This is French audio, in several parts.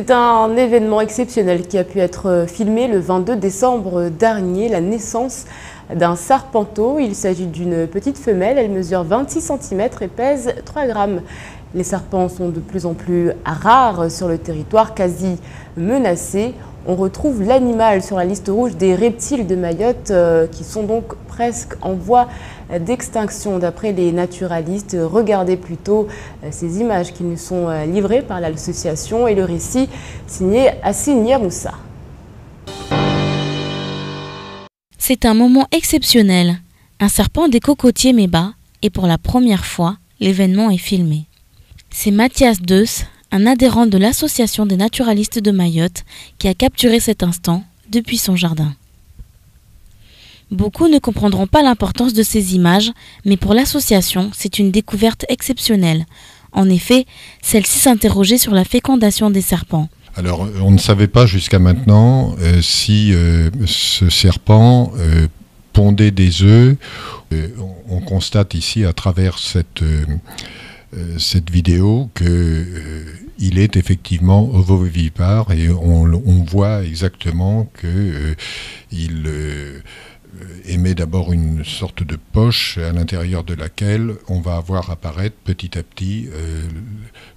C'est un événement exceptionnel qui a pu être filmé le 22 décembre dernier, la naissance d'un serpenteau. Il s'agit d'une petite femelle, elle mesure 26 cm et pèse 3 grammes. Les serpents sont de plus en plus rares sur le territoire, quasi menacés. On retrouve l'animal sur la liste rouge des reptiles de Mayotte qui sont donc presque en voie d'extinction d'après les naturalistes. Regardez plutôt ces images qui nous sont livrées par l'association et le récit signé Assini Moussa. C'est un moment exceptionnel. Un serpent des cocotiers met bas et pour la première fois, l'événement est filmé. C'est Mathias Deus, un adhérent de l'association des naturalistes de Mayotte, qui a capturé cet instant depuis son jardin. Beaucoup ne comprendront pas l'importance de ces images, mais pour l'association, c'est une découverte exceptionnelle. En effet, celle-ci s'interrogeait sur la fécondation des serpents. Alors, on ne savait pas jusqu'à maintenant si ce serpent pondait des œufs. On constate ici, à travers cette vidéo, qu'il est effectivement ovovivipare et on voit exactement qu'il émet d'abord une sorte de poche à l'intérieur de laquelle on va voir apparaître petit à petit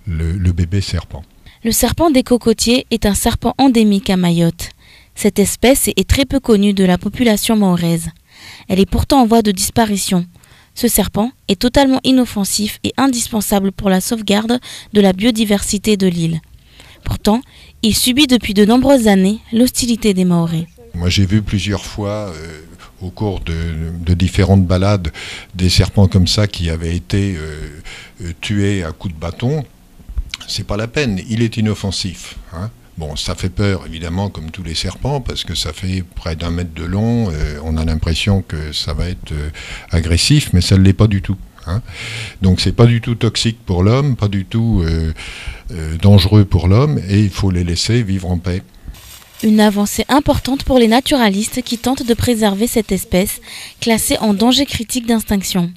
le bébé serpent. Le serpent des cocotiers est un serpent endémique à Mayotte. Cette espèce est très peu connue de la population mahoraise. Elle est pourtant en voie de disparition. Ce serpent est totalement inoffensif et indispensable pour la sauvegarde de la biodiversité de l'île. Pourtant, il subit depuis de nombreuses années l'hostilité des Mahorais. Moi, j'ai vu plusieurs fois, au cours de différentes balades, des serpents comme ça qui avaient été tués à coups de bâton. C'est pas la peine, il est inoffensif. Bon, ça fait peur, évidemment, comme tous les serpents, parce que ça fait près d'1 mètre de long. On a l'impression que ça va être agressif, mais ça ne l'est pas du tout. Donc, c'est pas du tout toxique pour l'homme, pas du tout dangereux pour l'homme, et il faut les laisser vivre en paix. Une avancée importante pour les naturalistes qui tentent de préserver cette espèce, classée en danger critique d'extinction.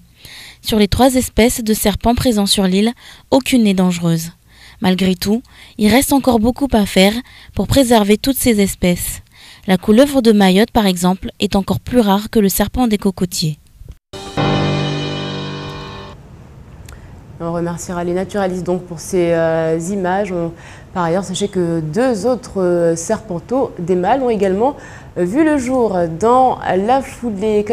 Sur les 3 espèces de serpents présents sur l'île, aucune n'est dangereuse. Malgré tout, il reste encore beaucoup à faire pour préserver toutes ces espèces. La couleuvre de Mayotte, par exemple, est encore plus rare que le serpent des cocotiers. On remerciera les naturalistes donc pour ces images. Par ailleurs, sachez que 2 autres serpenteaux, des mâles, ont également vu le jour dans la foulée.